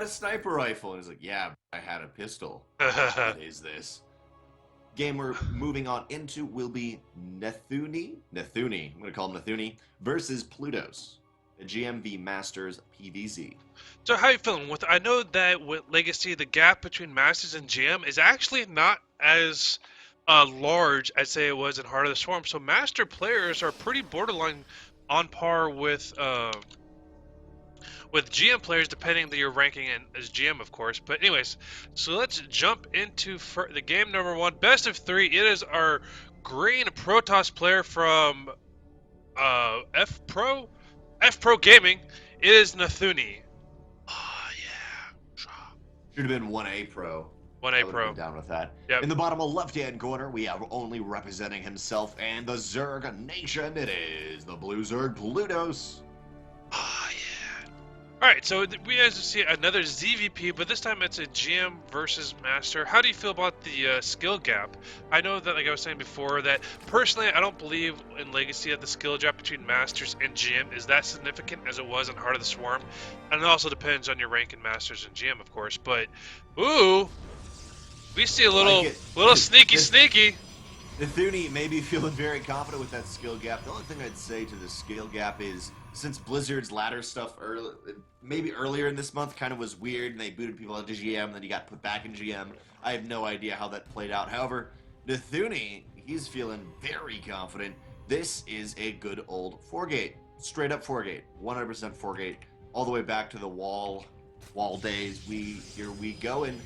had a sniper rifle. And he's like, yeah, I had a pistol. What is this? Game we're moving on into will be NethuNe. NethuNe. I'm going to call him NethuNe versus Plutos. A GMV Masters PVZ. So how are you feeling with? I know that with Legacy, the gap between Masters and GM is actually not as large as say it was in Heart of the Swarm. So Master players are pretty borderline on par with GM players, depending on your ranking in, as GM, of course. But anyways, so let's jump into the game number one, best of three. It is our green Protoss player from F Pro Gaming. It is NethuNe. Oh yeah. Should have been 1A Pro. 1A Pro. Been down with that. Yep. In the bottom left-hand corner, we have only representing himself and the Zerg Nation. It is the Blue Zerg Plutos. Oh yeah. Alright, so we as you see another ZVP, but this time it's a GM versus Master. How do you feel about the skill gap? I know that, like I was saying before, that personally I don't believe in Legacy that the skill gap between Masters and GM is that significant as it was in Heart of the Swarm. And it also depends on your rank in Masters and GM, of course. But, ooh, we see a little sneaky. NethuNe may be feeling very confident with that skill gap. The only thing I'd say to the skill gap is, since Blizzard's ladder stuff maybe earlier in this month kind of was weird, and they booted people out to GM, then he got put back in GM. I have no idea how that played out. However, NethuNe, he's feeling very confident. This is a good old 4-gate. Straight up 4-gate. 100% 4-gate. All the way back to the wall days. Here we go. And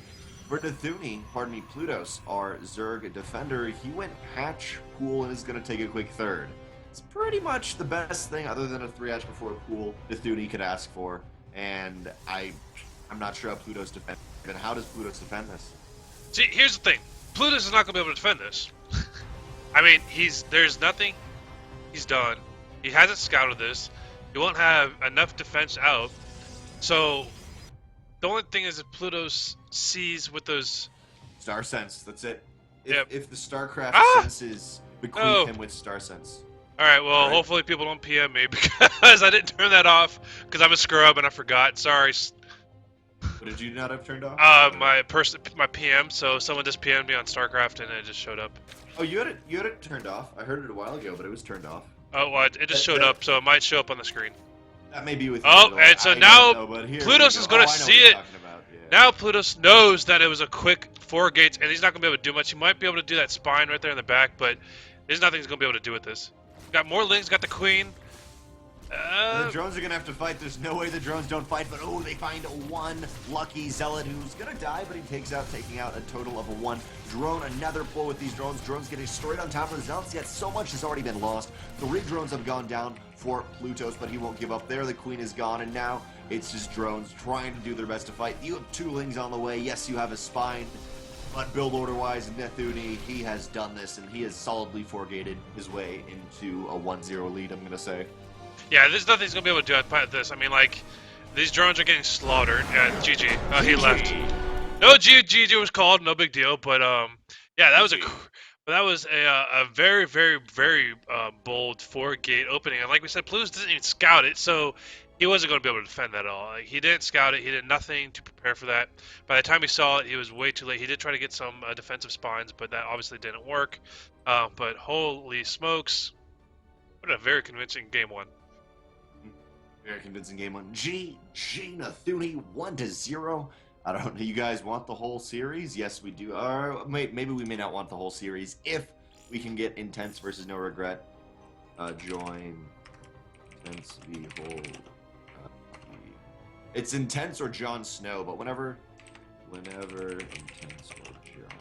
for NethuNe, pardon me, Plutos, our Zerg defender, he went hatch, pool, and is going to take a quick third. It's pretty much the best thing, other than a 3-hatch before a pool, NethuNe could ask for. And I'm not sure how Plutos defends. And how does Plutos defend this? See, here's the thing. Plutos is not going to be able to defend this. I mean, there's nothing he's done. He hasn't scouted this. He won't have enough defense out. So, the only thing is that Plutos sees with those... Star Sense, that's it. Yep. If the StarCraft senses bequeath him with Star Sense. Alright, well, hopefully people don't PM me because I didn't turn that off because I'm a scrub and I forgot. Sorry. What did you not have turned off? My PM, so someone just PM'd me on StarCraft and it just showed up. Oh, you had it turned off. I heard it a while ago, but it was turned off. Oh, well, it just showed up, so it might show up on the screen. That may be with you. Oh, and so now Plutos is going to see it. Yeah. Now Plutos knows that it was a quick 4 gates, and he's not going to be able to do much. He might be able to do that spine right there in the back, but there's nothing he's going to be able to do with this. Got more lings, got the queen. The drones are going to have to fight. There's no way the drones don't fight, but oh, they find one lucky zealot who's going to die, but he taking out a total of a 1 drone. Another blow with these drones. Drones getting straight on top of the zealots, yet so much has already been lost. 3 drones have gone down for Plutos, but he won't give up there. The queen is gone, and now it's just drones trying to do their best to fight. You have 2 lings on the way. Yes, you have a spine, but build order-wise, NethuNe, he has done this, and he has solidly 4-gated his way into a 1-0 lead, I'm going to say. Yeah, there's nothing he's going to be able to do at this. I mean, like, these drones are getting slaughtered. Yeah, GG. He left. No, GG was called. No big deal. But, yeah, that was a very, very, very bold 4-gate opening. And like we said, Plutos didn't even scout it, so he wasn't going to be able to defend that at all. Like, he didn't scout it. He did nothing to prepare for that. By the time he saw it, he was way too late. He did try to get some defensive spines, but that obviously didn't work. But holy smokes. What a very convincing game one. Very convincing game one. GG NethuNe 1-0. I don't know. You guys want the whole series? Yes, we do. Maybe we may not want the whole series if we can get Intense versus No Regret. Join Intense Behold. It's Intense or Jon Snow, but whenever Intense or Jon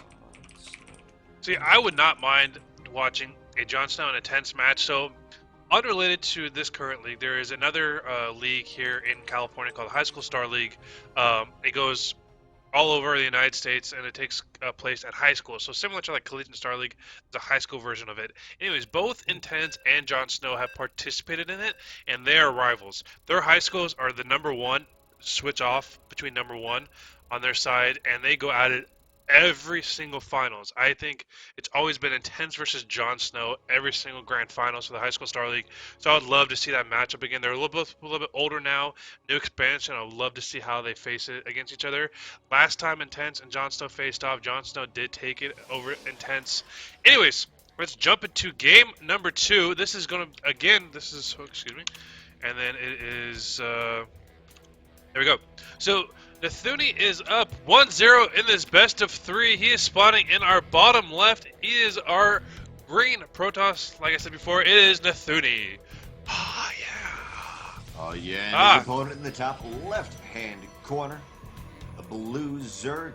Snow. See, I would not mind watching a Jon Snow and Intense match. So, unrelated to this current league, there is another league here in California called the High School Star League. It goes all over the United States, and it takes place at high school. So similar to like Collegiate Star League, the high school version of it. Anyways, both Intense and Jon Snow have participated in it, and they are rivals. Their high schools are the number 1, switch off between number 1 on their side, and they go at it every single finals. I think it's always been intense versus Jon Snow every single grand finals for the High School Star League. So I would love to see that matchup again. They're a little bit older now, new expansion. I would love to see how they face it against each other. Last time Intense and Jon Snow faced off, Jon Snow did take it over Intense. Anyways, let's jump into game number 2. This is gonna again. This is excuse me, and then it is. There we go. So NethuNe is up 1-0 in this best of 3. He is spawning in our bottom left. He is our green Protoss. Like I said before, it is NethuNe. Ah, yeah. Oh yeah, and his opponent in the top left-hand corner, the blue Zerg,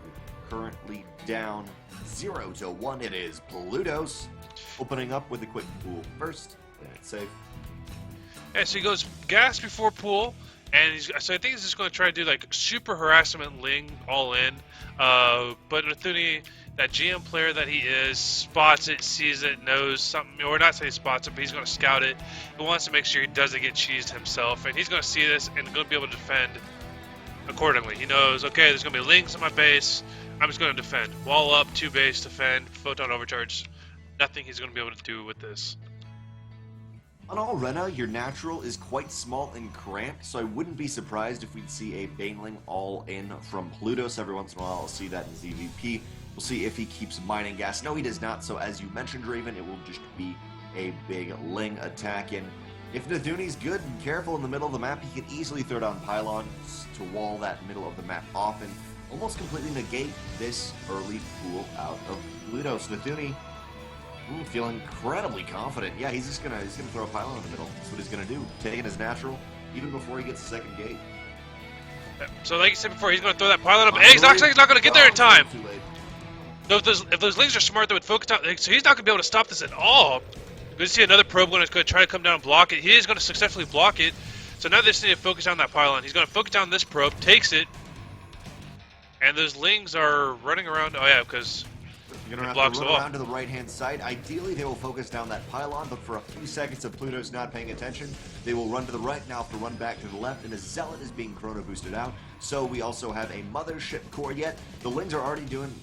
currently down 0-1. It is Plutos, opening up with a quick pool first. That's safe. Yeah, so he goes gas before pool. And so I think he's just going to try to do like super harassment Ling all in. But NethuNe, that GM player that he is, spots it, sees it, knows something, or not say he spots it, but he's going to scout it. He wants to make sure he doesn't get cheesed himself. And he's going to see this and going to be able to defend accordingly. He knows, okay, there's going to be Lings on my base. I'm just going to defend. Wall up, 2 base, defend, photon overcharge. Nothing he's going to be able to do with this. On Arena, your natural is quite small and cramped, so I wouldn't be surprised if we'd see a Baneling all in from Plutos. Every once in a while, I'll see that in ZVP. We'll see if he keeps mining gas. No, he does not, so as you mentioned, Raven, it will just be a big Ling attack. And if NethuNe's good and careful in the middle of the map, he can easily throw down pylons to wall that middle of the map off and almost completely negate this early pool out of Plutos. NethuNe, feeling incredibly confident. Yeah, he's gonna throw a pylon in the middle. That's what he's gonna do. Taking his natural, even before he gets the second gate. So like you said before, he's gonna throw that pylon up. And he's not gonna get there in time. Too late. So if those Lings are smart, they would focus on. So he's not gonna be able to stop this at all. We see another probe going to try to come down and block it. He is going to successfully block it. So now they just need to focus on that pylon. He's going to focus down this probe, takes it, and those Lings are running around. Oh yeah, because you're going to have to run around to the right-hand side. Ideally, they will focus down that pylon, but for a few seconds of Pluto's not paying attention, they will run to the right, now have to run back to the left, and a Zealot is being chrono boosted out. So we also have a Mothership core yet. The Lings are already getting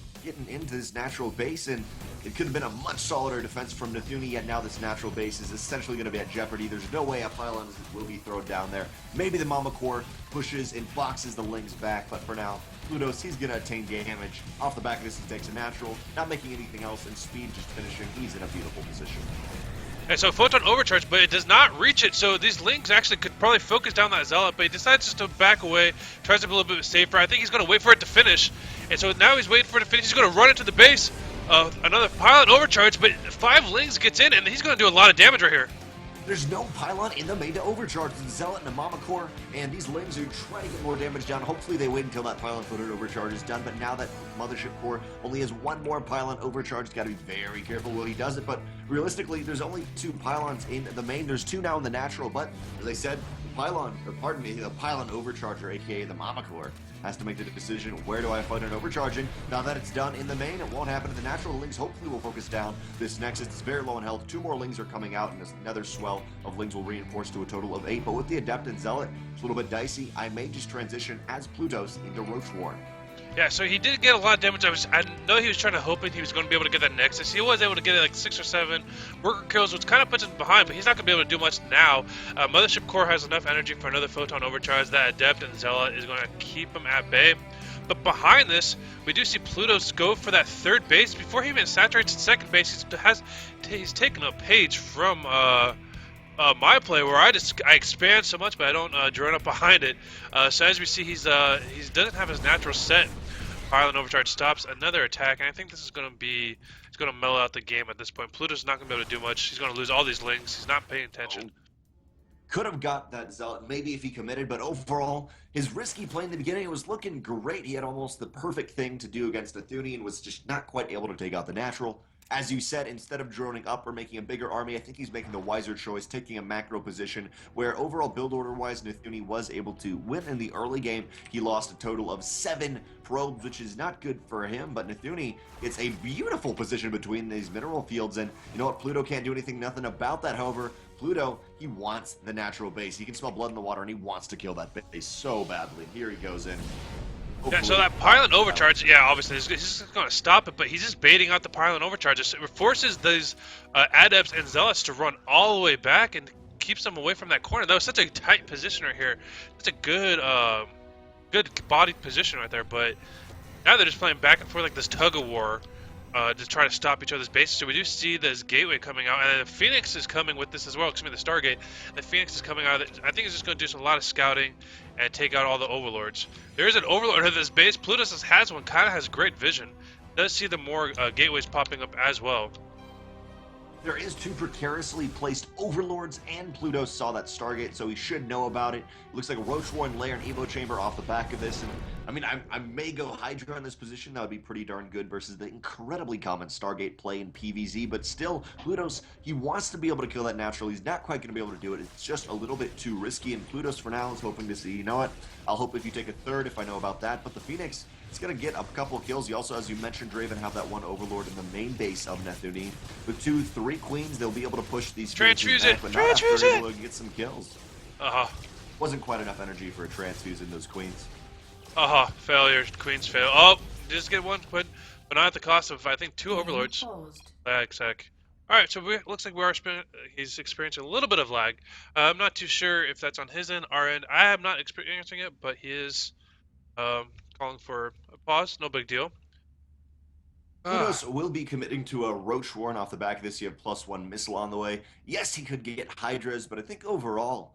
into this natural base, and it could have been a much solider defense from NethuNe, yet now this natural base is essentially going to be at jeopardy. There's no way a pylon will be thrown down there. Maybe the Mama Core pushes and boxes the Lings back, but for now, Plutos, he's going to attain damage. Off the back of this, he takes a natural, not making anything else, and speed just finishing. He's in a beautiful position. And so Photon overcharge, but it does not reach it, so these Lings actually could probably focus down that Zealot, but he decides just to back away, tries to be a little bit safer. I think he's going to wait for it to finish, and so now he's waiting for it to finish. He's going to run into the base, another pylon overcharge, but 5 Lings gets in, and he's going to do a lot of damage right here. There's no pylon in the main to overcharge the Zealot and the Mama Core, and these Lings are trying to get more damage down. Hopefully they wait until that pylon footed overcharge is done, but now that Mothership Core only has 1 more pylon overcharge, got to be very careful while he does it, but realistically, there's only 2 pylons in the main. There's 2 now in the natural, but as I said, the pylon overcharger, aka the Mama Core, has to make the decision, where do I fight an overcharging? Now that it's done in the main, it won't happen in the natural. The Lings hopefully will focus down this Nexus. It's very low in health. 2 more Lings are coming out, and another swell of Lings will reinforce to a total of 8. But with the Adept and Zealot, it's a little bit dicey. I may just transition as Plutos into Roach Warren. Yeah, so he did get a lot of damage. I know he was trying to hoping he was going to be able to get that Nexus. He was able to get like 6 or 7 worker kills, which kind of puts him behind, but he's not going to be able to do much now. Mothership Core has enough energy for another Photon Overcharge. That Adept and Zealot is going to keep him at bay. But behind this, we do see Plutos go for that 3rd base. Before he even saturates the 2nd base, he's taken a page from my play, where I expand so much, but I don't drone up behind it. So as we see, he doesn't have his natural set. Pylon overcharge stops another attack, and I think this is going to mellow out the game at this point. Pluto's not going to be able to do much. He's going to lose all these Lings. He's not paying attention. Could have got that Zealot, maybe if he committed, but overall, his risky play in the beginning was looking great. He had almost the perfect thing to do against NethuNe and was just not quite able to take out the natural. As you said, instead of droning up or making a bigger army, I think he's making the wiser choice, taking a macro position where overall build order-wise, NethuNe was able to win in the early game. He lost a total of 7 probes, which is not good for him, but NethuNe gets a beautiful position between these mineral fields, and you know what, Pluto can't do nothing about that. However, Pluto, he wants the natural base. He can smell blood in the water, and he wants to kill that base so badly. Here he goes in. Yeah, so that pylon overcharge, yeah, obviously he's just going to stop it, but he's just baiting out the pylon overcharge. It forces these adepts and zealots to run all the way back and keeps them away from that corner. That was such a tight position right here. That's a good body position right there. But now they're just playing back and forth like this tug of war to try to stop each other's bases. So we do see this gateway coming out, and then the Phoenix is coming with this as well. Excuse me, the Stargate. The Phoenix is coming out. I think it's just going to do a lot of scouting and take out all the overlords. There is an overlord at this base. Plutos has one, kind of has great vision. Does see the more gateways popping up as well. There is two precariously placed overlords, and Plutos saw that Stargate, so he should know about it. It looks like a Roach Warren lair and Evo Chamber off the back of this, and I mean, I may go Hydra in this position. That would be pretty darn good versus the incredibly common Stargate play in PvZ, but still, Plutos, he wants to be able to kill that naturally. He's not quite going to be able to do it. It's just a little bit too risky, and Plutos for now is hoping to see, you know what, I'll hope if you take a third if I know about that, but the Phoenix, it's going to get a couple kills. He also, as you mentioned, Draven, have that one overlord in the main base of NethuNe. With 2-3 queens, they'll be able to push these transfuse back, it, but transfuse not it. able to get some kills. Wasn't quite enough energy for a transfuse in those queens. Failure. Queens fail. Oh, just get one, but not at the cost of, I think, 2 overlords. Lag sec. Alright, so looks like he's experiencing a little bit of lag. I'm not too sure if that's on his end, our end. I am not experiencing it, but he is calling for a pause. No big deal. Plutos will be committing to a Roach Warren off the back of this. You have +1 missile on the way. Yes, he could get Hydras, but I think overall,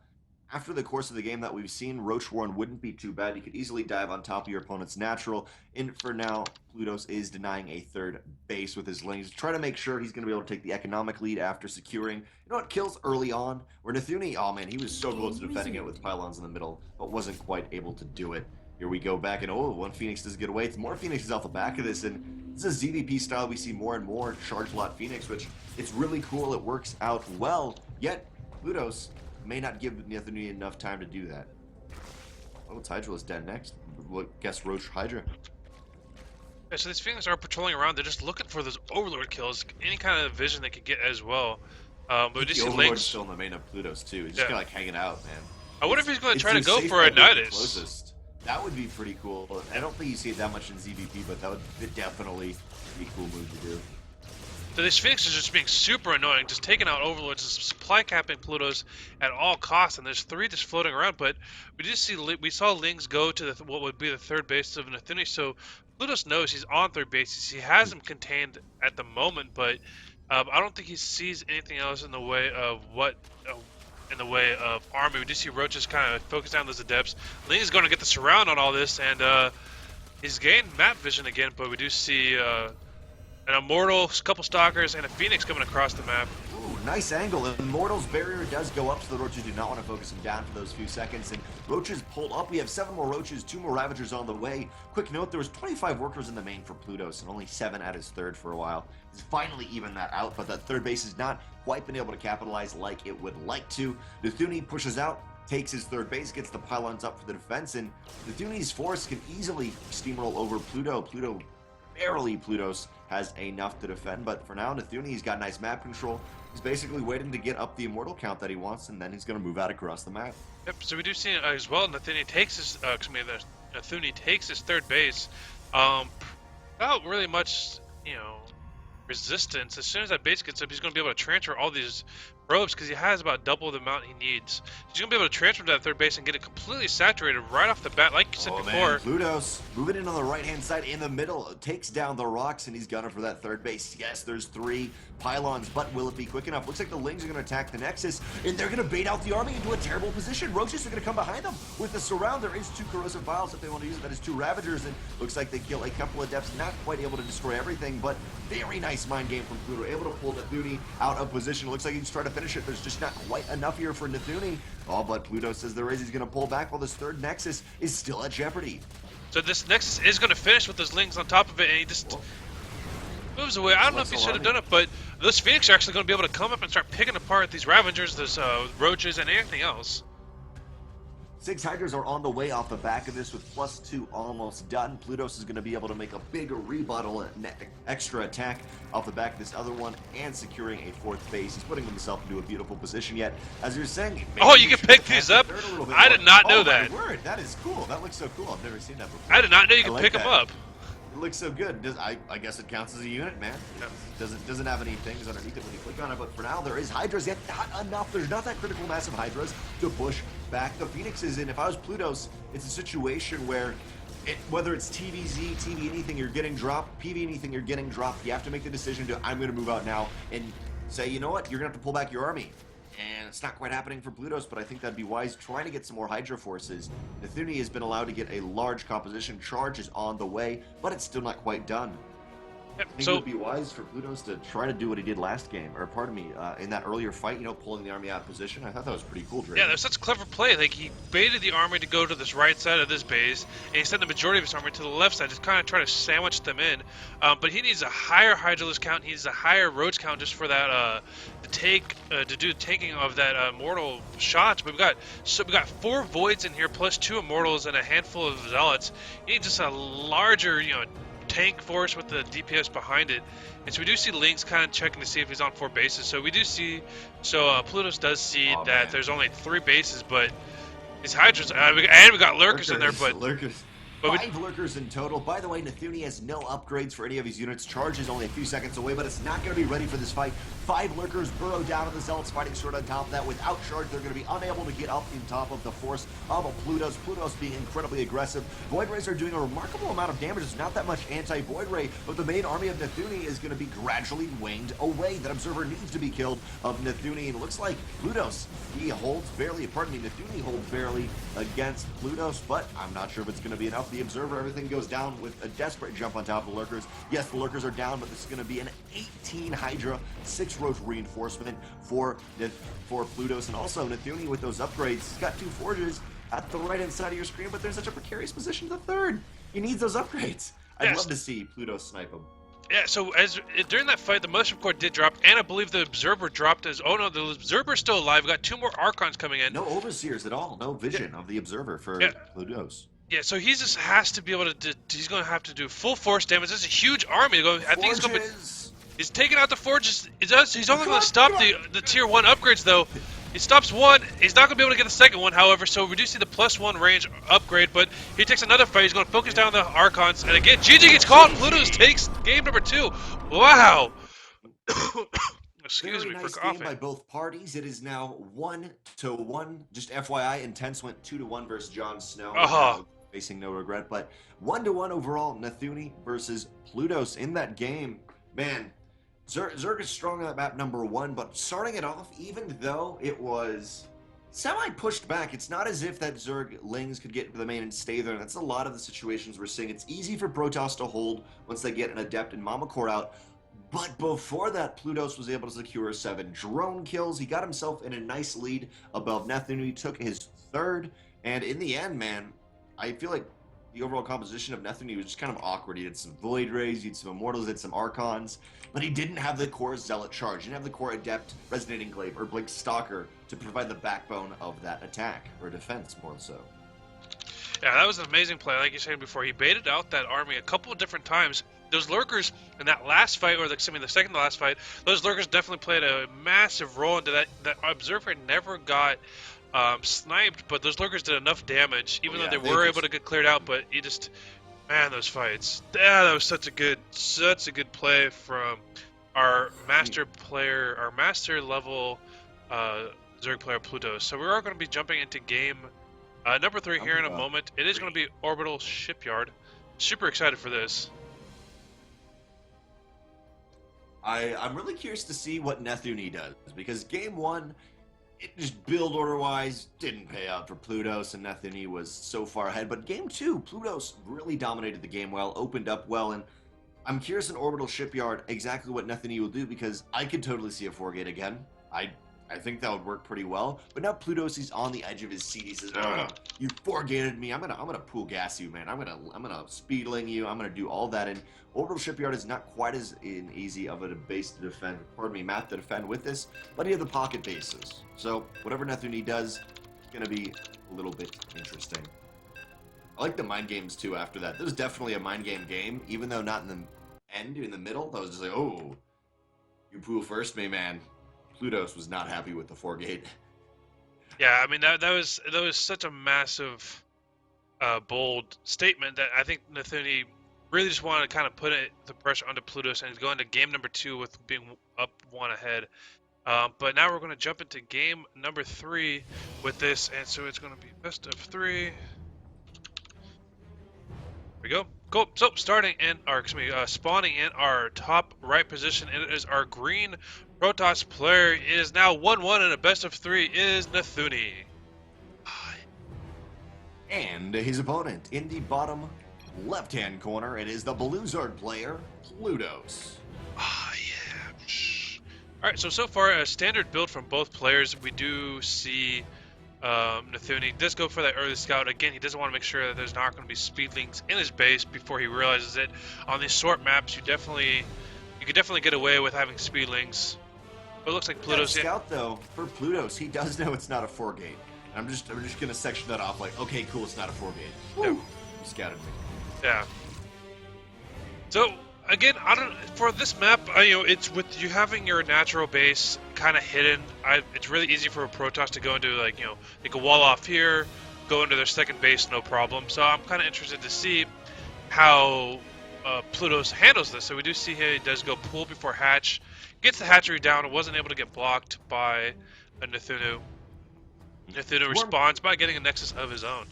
after the course of the game that we've seen, Roach Warren wouldn't be too bad. You could easily dive on top of your opponent's natural. And for now, Plutos is denying a third base with his lanes. Try to make sure he's going to be able to take the economic lead after securing, you know what, kills early on. Where NethuNe, oh man, he was so close to defending it with pylons in the middle, but wasn't quite able to do it. Here we go back, and oh, one Phoenix does get away. It's more Phoenixes off the back of this, and this is a ZVP style we see more and more, charge lot Phoenix, which it's really cool. It works out well, yet Plutos may not give NethuNe enough time to do that. Oh, it's Hydra is dead next. Guess Roach Hydra. Yeah, so these Phoenix are patrolling around. They're just looking for those Overlord kills, any kind of vision they could get as well. But we just see Overlord's Lynx still in the main of Plutos too. He's just kind of like hanging out, man. I wonder if he's going to try to go for a Nidus. That would be pretty cool. I don't think you see it that much in ZVP, but that would definitely be a cool move to do. So these Phoenix is just being super annoying, just taking out Overlords, just supply capping Plutos at all costs, and there's 3 just floating around. But we saw Lings go to what would be the third base of NethuNe, so Plutos knows he's on third base. He has him contained at the moment, but I don't think he sees anything else in the way of army. We do see Roaches kind of focus down those adepts. Ling is going to get the surround on all this, and he's gained map vision again, but we do see an Immortal, a couple Stalkers, and a Phoenix coming across the map. Ooh, nice angle. Immortal's barrier does go up, so the Roaches do not want to focus him down for those few seconds. And Roaches pulled up. We have 7 more Roaches, 2 more Ravagers on the way. Quick note, there was 25 workers in the main for Plutos, and only 7 at his third for a while. He's finally evened that out, but that third base has not quite been able to capitalize like it would like to. NethuNe pushes out, takes his third base, gets the pylons up for the defense, and NethuNe's force can easily steamroll over Pluto. Barely Plutos has enough to defend, but for now, NethuNe's got nice map control. He's basically waiting to get up the Immortal count that he wants, and then he's going to move out across the map. Yep, so we do see as well, NethuNe takes his third base without really much, resistance. As soon as that base gets up, he's going to be able to transfer all these probes because he has about double the amount he needs. He's going to be able to transfer to that third base and get it completely saturated right off the bat, like you said before. Man, Plutos moving in on the right-hand side in the middle, takes down the rocks, and he's gunning for that third base. Yes, there's 3 pylons, but will it be quick enough? Looks like the Lings are going to attack the Nexus, and they're going to bait out the army into a terrible position. Roaches are going to come behind them with the surround. There is 2 corrosive vials if they want to use it. That is 2 Ravagers, and looks like they kill a couple of Adepts, not quite able to destroy everything, but very nice mind game from Pluto, able to pull NethuNe out of position. It looks like he's trying to finish it. There's just not quite enough here for NethuNe. Oh, but Pluto says there is. He's going to pull back while this third Nexus is still at jeopardy. So this Nexus is going to finish with those Lings on top of it, and he just moves away. I don't know if he should have done it, but those Phoenix are actually going to be able to come up and start picking apart these Ravagers, those Roaches, and anything else. 6 Hydras are on the way off the back of this with +2 almost done. Plutos is going to be able to make a bigger rebuttal and extra attack off the back of this other one and securing a 4th base. He's putting himself into a beautiful position yet. As you're saying, oh, you can pick these up? I did not know that. Oh my word, that is cool. That looks so cool. I've never seen that before. I did not know you could pick them up. It looks so good. I guess it counts as a unit, man. Yeah. Doesn't have any things underneath it when you click on it, but for now there is Hydras, yet not enough. There's not that critical mass of Hydras to push back the Phoenixes in. If I was Plutos, it's a situation where whether it's TVZ, TV anything, you're getting dropped, PV anything, you're getting dropped. You have to make the decision to, I'm going to move out now and say, you know what, you're going to have to pull back your army. And it's not quite happening for Plutos, but I think that'd be wise trying to get some more Hydra forces. NethuNe has been allowed to get a large composition. Charge is on the way, but it's still not quite done. Yep. I think it would be wise for Plutos to try to do what he did last game, or pardon me, in that earlier fight, you know, pulling the army out of position. I thought that was pretty cool, Drake. Yeah, that was such a clever play. Like, he baited the army to go to this right side of this base, and he sent the majority of his army to the left side, just kind of try to sandwich them in. But he needs a higher Hydralisk count, he needs a higher Roads count just for that, to do the tanking of that mortal shots. But we got 4 Voids in here, plus 2 Immortals and a handful of Zealots. You need just a larger, you know, tank force with the DPS behind it. And so we do see Link's kind of checking to see if he's on 4 bases. So we do see, Plutos does see that there's only 3 bases, but his Hydras, and we got Lurkers in there, but Lurkers. 5 Lurkers in total. By the way, NethuNe has no upgrades for any of his units. Charge is only a few seconds away, but it's not going to be ready for this fight. 5 Lurkers burrow down on the Zealots fighting sword on top of that. Without Charge, they're going to be unable to get up in top of the force of a Plutos. Plutos being incredibly aggressive. Void Rays are doing a remarkable amount of damage. It's not that much anti-Void Ray, but the main army of NethuNe is going to be gradually waned away. That Observer needs to be killed of NethuNe, and it looks like Plutos, he holds barely, pardon me, NethuNe holds barely against Plutos, but I'm not sure if it's going to be enough. The Observer, everything goes down with a desperate jump on top of the Lurkers. Yes, the Lurkers are down, but this is going to be an 18 Hydra, 6 Roach reinforcement for Plutos, and also NethuNe with those upgrades. He's got 2 Forges at the right-hand side of your screen, but there's such a precarious position to the 3rd. He needs those upgrades. I'd love to see Plutos snipe him. Yeah, so during that fight, the Mothership Core did drop, and I believe the Observer dropped as... Oh no, the Observer's still alive. We got 2 more Archons coming in. No Overseers at all. No vision of the Observer for Plutos. Yeah, so he just has to be able to... He's going to have to do full force damage. This is a huge army to go... I think he's going to be... He's taking out the Forges. He's only going to stop the Tier 1 upgrades, though. He stops 1. He's not going to be able to get the second one, however, so we do see the +1 range upgrade, but he takes another fight. He's going to focus down the Archons, and again, GG gets caught. Plutos takes game number 2. Wow. Excuse me nice for coughing. Game by both parties. It is now 1-1. Just FYI, Intense went 2-1 versus Jon Snow. Facing no regret, but 1-1 overall. NethuNe versus Plutos in that game. Man, Zerg is strong on that map, number 1, but starting it off, even though it was semi-pushed back, it's not as if that Zerg Lings could get to the main and stay there, and that's a lot of the situations we're seeing. It's easy for Protoss to hold once they get an Adept and Mama Core out, but before that, Plutos was able to secure 7 drone kills. He got himself in a nice lead above NethuNe. He took his 3rd, and in the end, man, I feel like the overall composition of NethuNe was just kind of awkward. He had some Void Rays, he had some Immortals, he had some Archons, but he didn't have the core Zealot Charge. He didn't have the core Adept, Resonating Glaive, or Blink Stalker to provide the backbone of that attack, or defense more so. Yeah, that was an amazing play. Like you said before, he baited out that army a couple of different times. Those Lurkers in that last fight, or the second to last fight, those Lurkers definitely played a massive role into that. That Observer never got sniped, but those Lurkers did enough damage, even though they were able to get cleared out. But he just, man, those fights. Yeah, that was such a good play from our master player, our master level Zerg player Plutos. So we are going to be jumping into game number 3 here in a moment. It is going to be Orbital Shipyard. Super excited for this. I'm really curious to see what NethuNe does, because game 1, it just build order wise didn't pay out for Plutos, and NethuNe was so far ahead. But game 2, Plutos really dominated the game well, opened up well, and I'm curious in Orbital Shipyard exactly what NethuNe will do, because I could totally see a 4-gate again. I think that would work pretty well. But now Plutos is on the edge of his seat. He says, "You 4-gated me. I'm gonna pool gas you, man. I'm gonna speedling you. I'm gonna do all that." And Orbital Shipyard is not quite as easy of a base to defend. Pardon me, map to defend with this. But he has the pocket bases. So whatever NethuNe does, gonna be a little bit interesting. I like the mind games too after that. There was definitely a mind game, even though not in the end, in the middle. That was just like, oh, you poo first me, man. Plutos was not happy with the 4-gate. Yeah, I mean that was such a massive, bold statement that I think NethuNe really just wanted to kind of put the pressure onto Plutos, and he's going to game number 2 with being up 1 ahead. But now we're going to jump into game number 3 with this, and so it's going to be best of 3. We go. Cool. So spawning in our top right position, it is our green Protoss player. It is now 1-1, and a best of 3 is NethuNe. And his opponent in the bottom left-hand corner, it is the Blizzard player, Plutos. Yeah. All right. So far, a standard build from both players. We do see. NethuNe does go for that early scout. Again, he doesn't want to make sure that there's not going to be speedlings in his base before he realizes it. On these short maps, you could definitely get away with having speedlings. But it looks like Plutos. Scout though, for Plutos, he does know it's not a 4-gate. I'm just gonna section that off like, okay, cool, it's not a 4-gate. Woo! Yeah. He scouted me. Yeah. So again, for this map, it's with you having your natural base kind of hidden. It's really easy for a Protoss to go into, like, they can wall off here, go into their second base, no problem. So I'm kind of interested to see how Plutos handles this. So we do see here he does go pool before hatch, gets the hatchery down, and wasn't able to get blocked by a NethuNe. NethuNe responds by getting a Nexus of his own.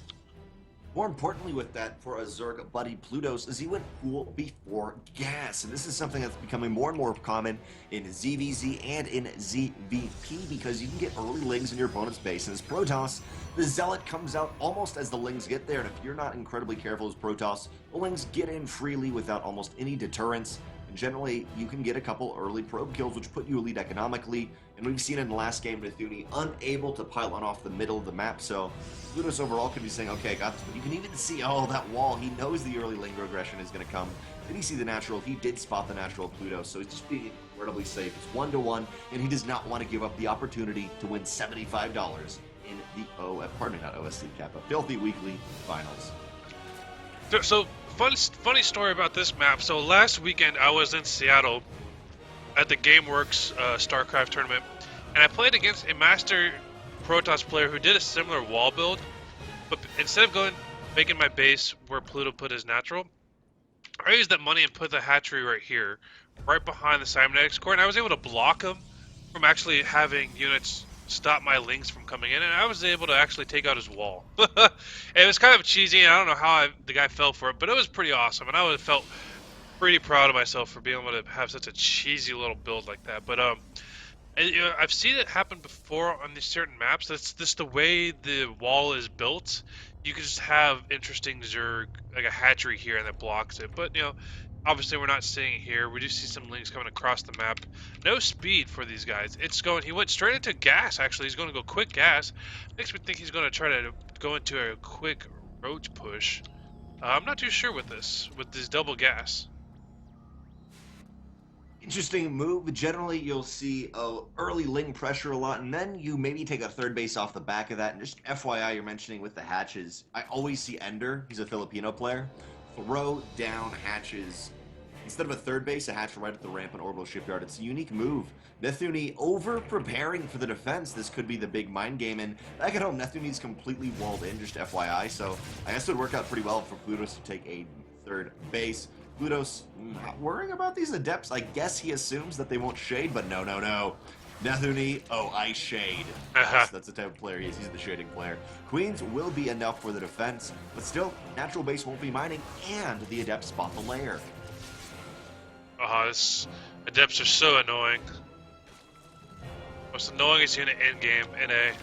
More importantly with that, for a Zerg buddy Plutos, is he went pool before gas. And this is something that's becoming more and more common in ZVZ and in ZVP, because you can get early lings in your opponent's base. And as Protoss, the Zealot comes out almost as the lings get there. And if you're not incredibly careful as Protoss, the lings get in freely without almost any deterrence. And generally, you can get a couple early probe kills, which put you a lead economically. And we've seen in the last game, NethuNe unable to pylon off the middle of the map. So Plutos overall could be saying, okay, I got this. But you can even see, that wall. He knows the early link regression is going to come. Did he see the natural? He did spot the natural of Plutos. So he's just being incredibly safe. It's 1-1, and he does not want to give up the opportunity to win $75 in the not OSC Kappa, Filthy Weekly Finals. So funny story about this map. So last weekend I was in Seattle at the GameWorks StarCraft tournament, and I played against a master Protoss player who did a similar wall build, but instead of making my base where Pluto put his natural, I used that money and put the hatchery right here, right behind the cybernetics core, and I was able to block him from actually having units stop my links from coming in, and I was able to actually take out his wall. It was kind of cheesy, and I don't know how the guy fell for it, but it was pretty awesome, and I would have felt pretty proud of myself for being able to have such a cheesy little build like that. But I've seen it happen before on these certain maps. That's just the way the wall is built. You can just have interesting Zerg, like a hatchery here, and that blocks it. But obviously we're not seeing it here. We do see some links coming across the map. No speed for these guys. He went straight into gas, actually. He's going to go quick gas. Makes me think he's going to try to go into a quick roach push. I'm not too sure with this double gas. Interesting move. Generally, you'll see early ling pressure a lot, and then you maybe take a third base off the back of that. And just FYI, you're mentioning with the hatches, I always see Ender, he's a Filipino player, throw down hatches. Instead of a third base, a hatch right at the ramp and orbital shipyard. It's a unique move. NethuNe over-preparing for the defense. This could be the big mind game. And back at home, NethuNe's completely walled in, just FYI. So I guess it would work out pretty well for Plutos to take a third base. Plutos not worrying about these adepts. I guess he assumes that they won't shade, but no. NethuNe, I shade. That's the type of player he is. He's the shading player. Queens will be enough for the defense, but still, natural base won't be mining, and the adepts spot the lair. This adepts are so annoying. Most annoyingest unit in game, NA.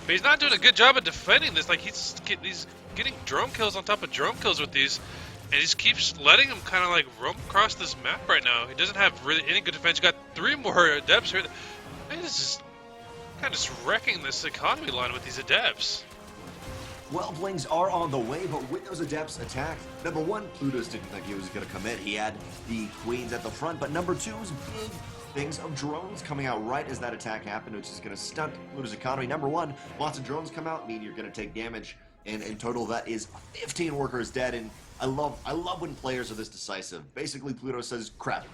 But he's not doing a good job of defending this. Like, he's getting drone kills on top of drone kills with these, and he just keeps letting him kind of like roam across this map right now. He doesn't have really any good defense. You got 3 more adepts here. Man, this is kind of just wrecking this economy line with these adepts. 12 lings are on the way, but with those adepts attacked, number 1, Plutos didn't think he was going to commit. He had the queens at the front, but number 2 was big things of drones coming out right as that attack happened, which is going to stunt Pluto's economy. Number one, lots of drones come out, mean you're going to take damage, and in total that is 15 workers dead. And I love when players are this decisive. Basically, Pluto says, crap,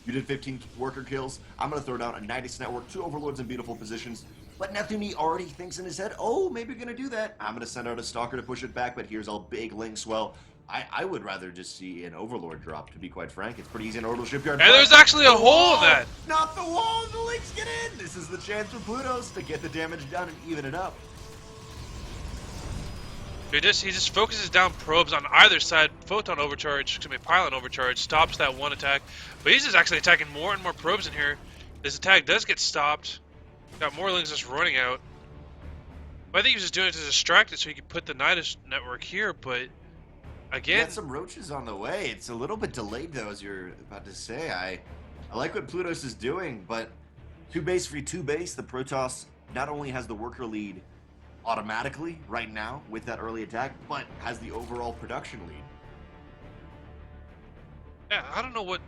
you did 15 worker kills, I'm going to throw down a Nidus network, 2 overlords in beautiful positions. But NethuNe already thinks in his head, oh, maybe you're going to do that. I'm going to send out a stalker to push it back, but here's a big link swell. I would rather just see an overlord drop, to be quite frank. It's pretty easy in orbital shipyard. And there's actually a hole in that. Not the wall, the links get in. This is the chance for Plutos to get the damage done and even it up. He just focuses down probes on either side. Photon overcharge, excuse me, pylon overcharge stops that one attack. But he's just actually attacking more and more probes in here. This attack does get stopped. Got more links just running out. But I think he was just doing it to distract it so he could put the Nidus network here, but again, got some roaches on the way. It's a little bit delayed though, as you're about to say. I like what Plutos is doing, but 2 base free 2 base. The Protoss not only has the worker lead automatically right now with that early attack, but has the overall production lead. yeah, I don't know what.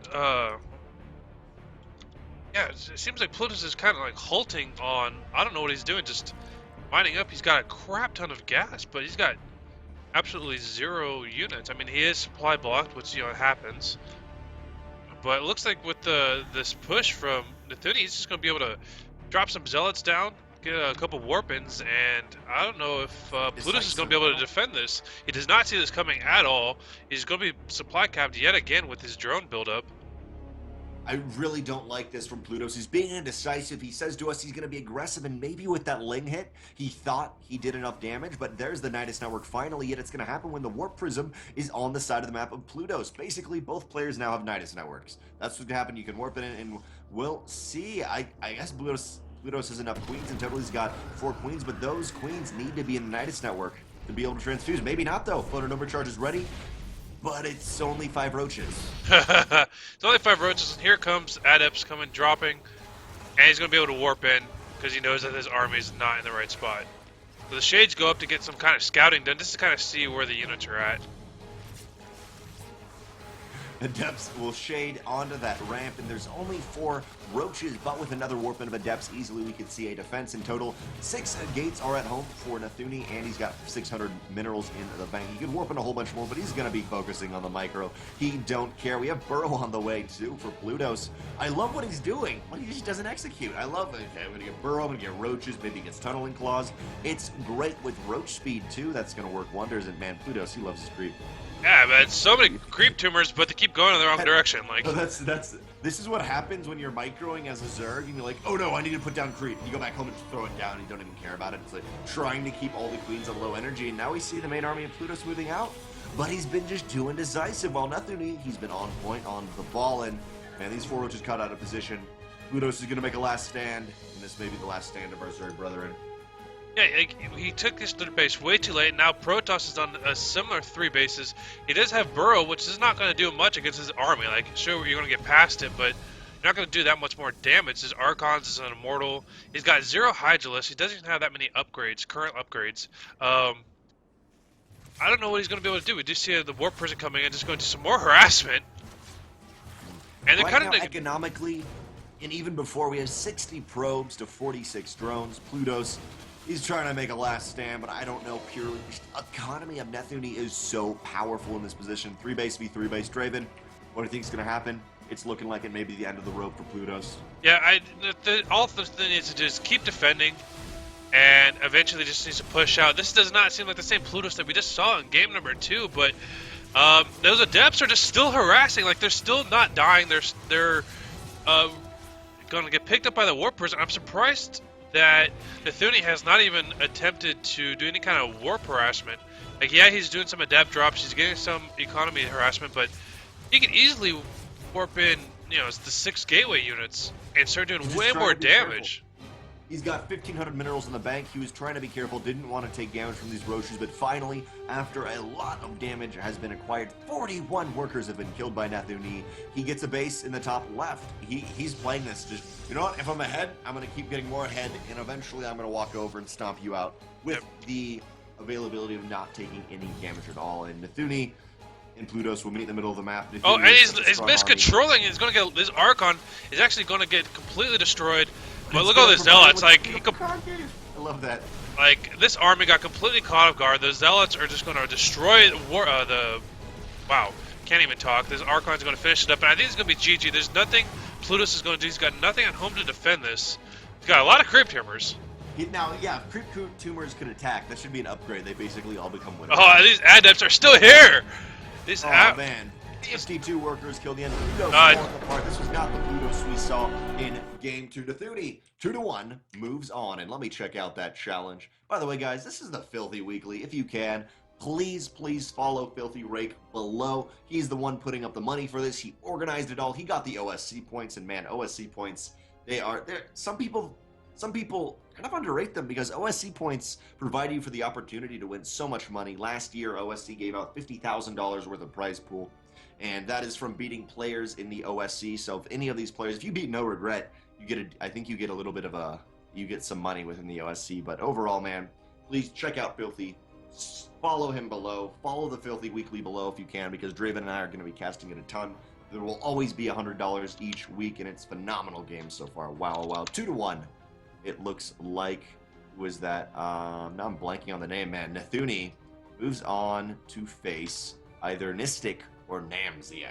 Yeah, it seems like Plutos is kind of like halting on. I don't know what he's doing. Just mining up. He's got a crap ton of gas, but he's got absolutely 0 units. I mean, he is supply blocked, which happens. But it looks like with this push from NethuNe, he's just going to be able to drop some zealots down, get a couple warpins, and I don't know if Plutos is going to be able to defend this. He does not see this coming at all. He's going to be supply capped yet again with his drone buildup. I really don't like this from Plutos. He's being indecisive. He says to us he's going to be aggressive, and maybe with that Ling hit, he thought he did enough damage, but there's the Nidus network finally, yet it's going to happen when the Warp Prism is on the side of the map of Plutos. Basically, both players now have Nidus networks. That's what's going to happen. You can warp it in, and we'll see. I guess Plutos has enough queens, and totally he's got 4 queens, but those queens need to be in the Nidus network to be able to transfuse. Maybe not, though. Floater overcharge is ready. But it's only 5 roaches. It's only 5 roaches, and here comes Adepts coming, dropping, and he's going to be able to warp in because he knows that his army is not in the right spot. So the Shades go up to get some kind of scouting done, just to kind of see where the units are at. Adepts will shade onto that ramp, and there's only 4 roaches, but with another warping of Adepts, easily we could see a defense. In total, 6 gates are at home for NethuNe, and he's got 600 minerals in the bank. He could warp in a whole bunch more, but he's going to be focusing on the micro. He don't care. We have Burrow on the way, too, for Plutos. I love what he's doing, but he just doesn't execute. I love it. Okay, I'm going to get Burrow, I'm going to get roaches, maybe he gets tunneling claws. It's great with roach speed, too. That's going to work wonders, and man, Plutos, he loves his creep. Yeah, but so many creep tumors, but they keep going in the wrong direction. Like, this is what happens when you're microing as a Zerg, and you're like, oh no, I need to put down creep. You go back home and throw it down, and you don't even care about it. It's like trying to keep all the queens at low energy, and now we see the main army of Plutos moving out, but he's been just too indecisive. While NethuNe, he's been on point, on the ball, and man, these 4 roaches caught out of position. Plutos is going to make a last stand, and this may be the last stand of our Zerg brethren. yeah, like, he took his 3rd base way too late. Now Protoss is on a similar 3 bases. He does have Burrow, which is not going to do much against his army. Like, sure, you're going to get past it, but you're not going to do that much more damage. His Archons is an immortal. He's got 0 Hydralisk. He doesn't even have that many upgrades, current upgrades. I don't know what he's going to be able to do. We do see the Warp Prison coming in, just going to do some more harassment. And they're right kind now, of economically, and even before, we have 60 probes to 46 drones. Plutos, he's trying to make a last stand, but I don't know purely. The economy of NethuNe is so powerful in this position. 3 base v 3 base Draven. What do you think is going to happen? It's looking like it may be the end of the rope for Plutos. Yeah, all the thing needs to do is keep defending, and eventually just needs to push out. This does not seem like the same Plutos that we just saw in game number 2, but those Adepts are just still harassing. Like, they're still not dying. They're going to get picked up by the Warp Prison. I'm surprised that NethuNe has not even attempted to do any kind of warp harassment. Like, yeah, he's doing some Adept drops. He's getting some economy harassment, but he can easily warp in, the 6 gateway units and start doing way more damage. He's got 1,500 minerals in the bank. He was trying to be careful, didn't want to take damage from these roaches, but finally, after a lot of damage has been acquired, 41 workers have been killed by NethuNe. He gets a base in the top left. He's playing this just, you know what, if I'm ahead, I'm going to keep getting more ahead, and eventually I'm going to walk over and stomp you out with the availability of not taking any damage at all. And NethuNe, and Plutos will meet in the middle of the map. Oh, and Netunia is he's, such a he's strong army. miscontrolling. He's gonna get this Archon is actually gonna get completely destroyed. But It's look at all gonna the provide zealots. with Like the he could, concave. I love that. like this army got completely caught off guard. The zealots are just gonna destroy the. Wow, can't even talk. This Archon's gonna finish it up, and I think it's gonna be GG. There's nothing Plutus is gonna do. He's got nothing at home to defend this. He's got a lot of creep tumors. Now, yeah, if creep tumors could attack, that should be an upgrade. They basically all become winners. Oh, these adepts are still here. These man. 52 workers killed the enemy. Plutos falling apart. This was not the Plutos we saw in Game 2. NethuNe, 2-1, moves on. And let me check out that challenge. By the way, guys, this is the Filthy Weekly. If you can, please follow Filthy Rake below. He's the one putting up the money for this. He organized it all. He got the OSC points. And man, OSC points, some people kind of underrate them because OSC points provide you for the opportunity to win so much money. Last year, OSC gave out $50,000 worth of prize pool, and that is from beating players in the OSC. So if any of these players, if you beat No Regret, I think you get a little bit of you get some money within the OSC. But overall, man, please check out Filthy. Follow him below. Follow the Filthy Weekly below if you can, because Draven and I are going to be casting it a ton. There will always be $100 each week, and it's phenomenal games so far. Wow, 2-1. It looks like, who is that? Now I'm blanking on the name, man. NethuNe moves on to face either Nistic or Namzx.